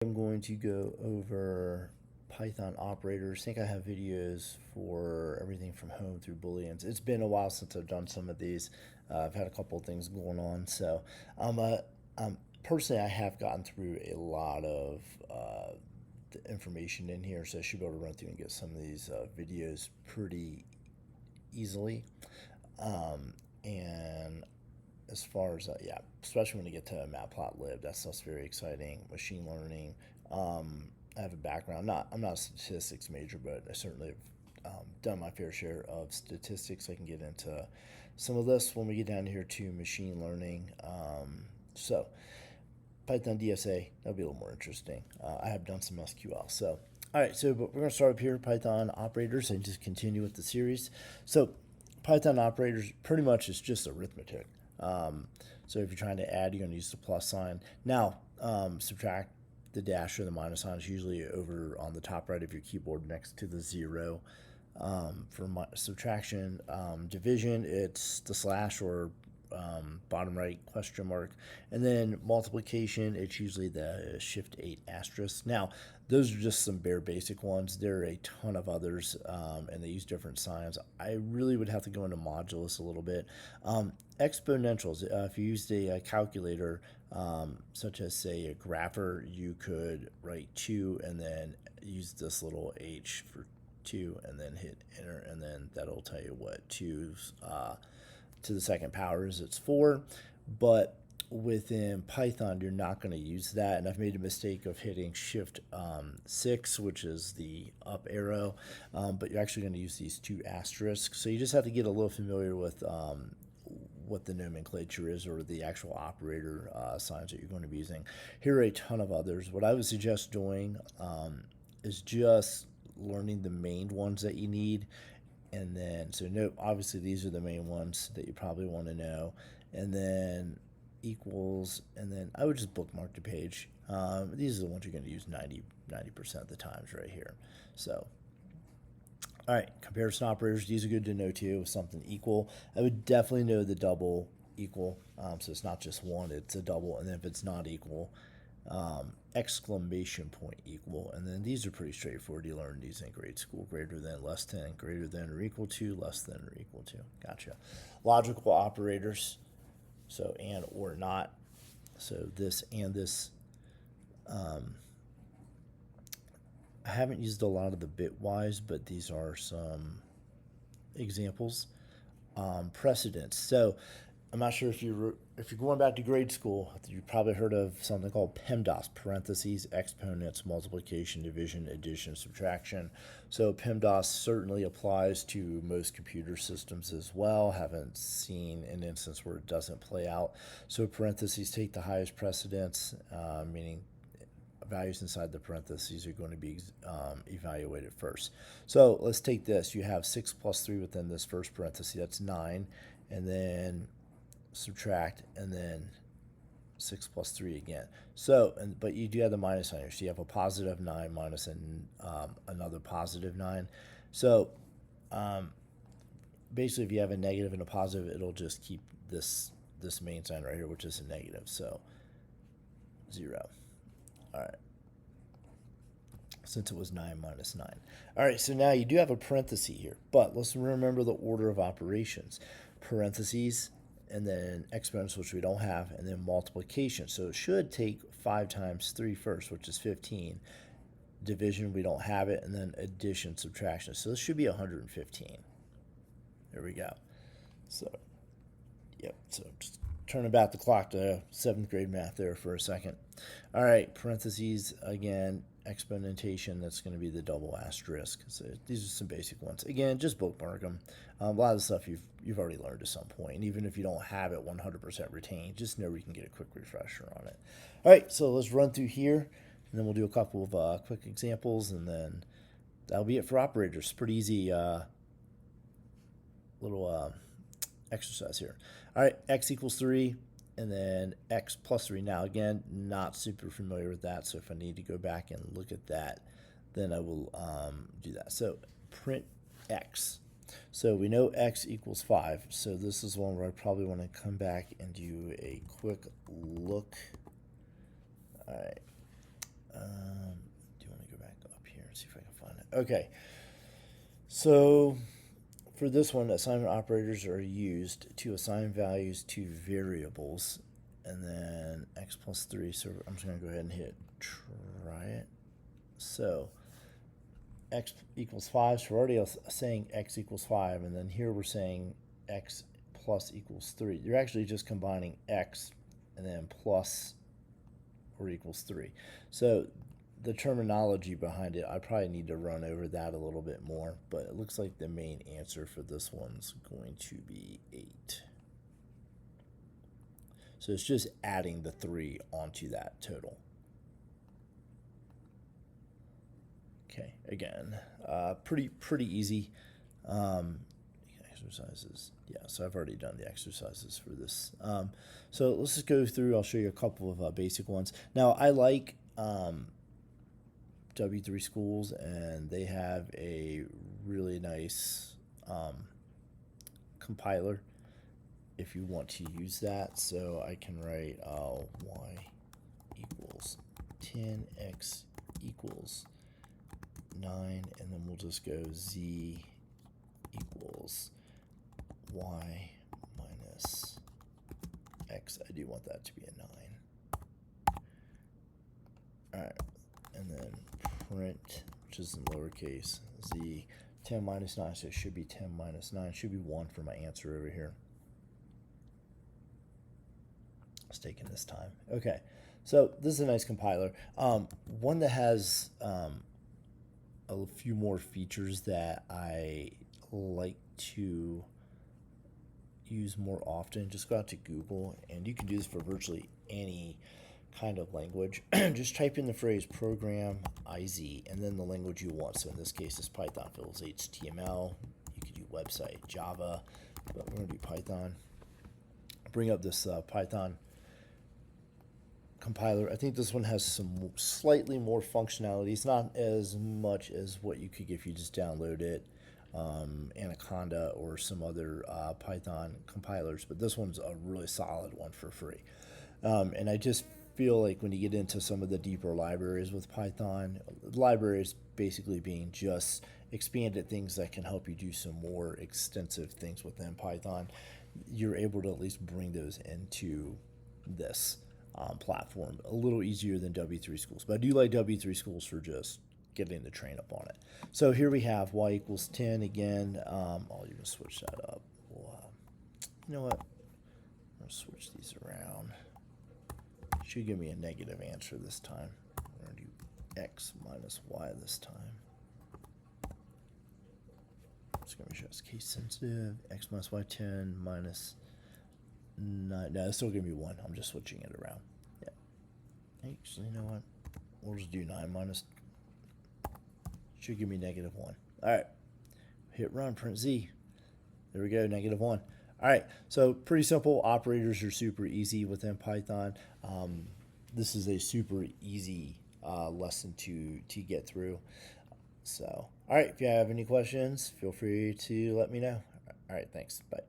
I'm going to go over Python operators. I think I have videos for everything from home through booleans. It's been a while since I've done some of these. I've had a couple of things going on, so personally, I have gotten through a lot of the information in here, so I should be able to run through and get some of these videos pretty easily. And as far as yeah, especially when you get to matplotlib, that stuff's very exciting. Machine learning. I have a background. I'm not a statistics major, but I certainly have done my fair share of statistics. I can get into some of this when we get down here to machine learning. So Python DSA, that'll be a little more interesting. I have done some SQL. So, all right, so but we're going to start up here, Python operators, and just continue with the series. So, Python operators pretty much is just arithmetic. So if you're trying to add, you're going to use the plus sign. Now, subtract the dash or the minus sign is usually over on the top right of your keyboard next to the zero. For subtraction, division, it's the slash or bottom right question mark, and then multiplication, it's usually the shift 8 asterisk. Now those are just some bare basic ones. There are a ton of others, and they use different signs. I really would have to go into modulus a little bit. Exponentials, if you used a calculator, such as say a grapher, you could write 2 and then use this little h for 2 and then hit enter, and then that'll tell you what 2 to the second power is. It's 4. But within Python, you're not going to use that. And I've made a mistake of hitting Shift 6, which is the up arrow, but you're actually going to use these 2 asterisks. So you just have to get a little familiar with what the nomenclature is, or the actual operator signs that you're going to be using. Here are a ton of others. What I would suggest doing is just learning the main ones that you need. And then, so note, obviously these are the main ones that you probably want to know. And then equals, and then I would just bookmark the page. These are the ones you're going to use 90% of the times right here. So, all right, comparison operators, these are good to know too. Something equal, I would definitely know the double equal. So it's not just one, it's a double. And then if it's not equal, exclamation point equal, and then these are pretty straightforward. You learned these in grade school. Greater than, less than, greater than or equal to, less than or equal to. Gotcha. Logical operators, so and or not. So this and this. I haven't used a lot of the bitwise, but these are some examples. Precedence. So I'm not sure if you're going back to grade school, you probably heard of something called PEMDAS, parentheses, exponents, multiplication, division, addition, subtraction. So PEMDAS certainly applies to most computer systems as well. Haven't seen an instance where it doesn't play out. So parentheses take the highest precedence, meaning values inside the parentheses are going to be evaluated first. So let's take this. You have 6 plus 3 within this first parenthesis. That's 9. And then subtract, and then 6 plus 3 again. So, but you do have the minus sign here. So you have a positive 9 minus another positive 9. So basically, if you have a negative and a positive, it'll just keep this main sign right here, which is a negative. So 0. All right. Since it was 9 minus 9. All right, so now you do have a parenthesis here, but let's remember the order of operations. Parentheses, and then exponents, which we don't have, and then multiplication. So it should take 5 times 3 first, which is 15. Division, we don't have it, and then addition, subtraction. So this should be 115. There we go. So, yep, so just turning back the clock to 7th grade math there for a second. All right, parentheses, again, exponentation, that's going to be the double asterisk. So these are some basic ones. Again, just bookmark them. A lot of the stuff you've already learned at some point. And even if you don't have it 100% retained, just know you can get a quick refresher on it. All right, so let's run through here, and then we'll do a couple of quick examples, and then that'll be it for operators. Pretty easy little exercise here. All right, x equals 3, and then x plus 3. Now, again, not super familiar with that, so if I need to go back and look at that, then I will do that. So print x. So we know x equals 5, so this is one where I probably want to come back and do a quick look. All right. see if I can find it. Okay. So for this one, assignment operators are used to assign values to variables, and then x plus 3. So I'm just going to go ahead and hit try it. So x equals 5. So we're already saying x equals 5, and then here we're saying x plus equals 3. You're actually just combining x and then plus or equals 3. So the terminology behind it, I probably need to run over that a little bit more, but it looks like the main answer for this one's going to be 8. So it's just adding the 3 onto that total. Okay, again, pretty easy. Exercises. Yeah, so I've already done the exercises for this. So let's just go through. I'll show you a couple of basic ones. Now, I like W3 Schools, and they have a really nice compiler if you want to use that. So I can write y equals 10x equals 9, and then we'll just go z equals y minus x. I do want that to be a 9. All right, and then print, which is in lowercase, z 10 minus 9, so it should be 10 minus 9. It should be 1 for my answer over here. It's taking this time. Okay, so this is a nice compiler. One that has a few more features that I like to use more often. Just go out to Google, and you can do this for virtually any kind of language. Just type in the phrase program iz and then the language you want. So in this case, it's Python. If it was HTML, you could do website, Java, but we're going to do Python. Bring up this Python compiler. I think this one has some slightly more functionality. It's not as much as what you could get if you just download it. Anaconda or some other Python compilers, but this one's a really solid one for free. And I just feel like when you get into some of the deeper libraries with Python, libraries basically being just expanded things that can help you do some more extensive things within Python, you're able to at least bring those into this platform a little easier than W3 Schools. But I do like W3 Schools for just getting the train up on it. So here we have y equals 10 again. I'll even switch that up. We'll, you know what? I'm going to switch these around. Should give me a negative answer this time. We're going to do x minus y this time. It's going to be just case sensitive. X minus y 10 minus 9. No, it's still going to be 1. I'm just switching it around. Yeah. Actually, you know what? We'll just do 9 minus. Should give me negative 1. All right. Hit run, print z. There we go, negative 1. All right, so pretty simple. Operators are super easy within Python. This is a super easy lesson to get through. So, all right, if you have any questions, feel free to let me know. All right, thanks. Bye.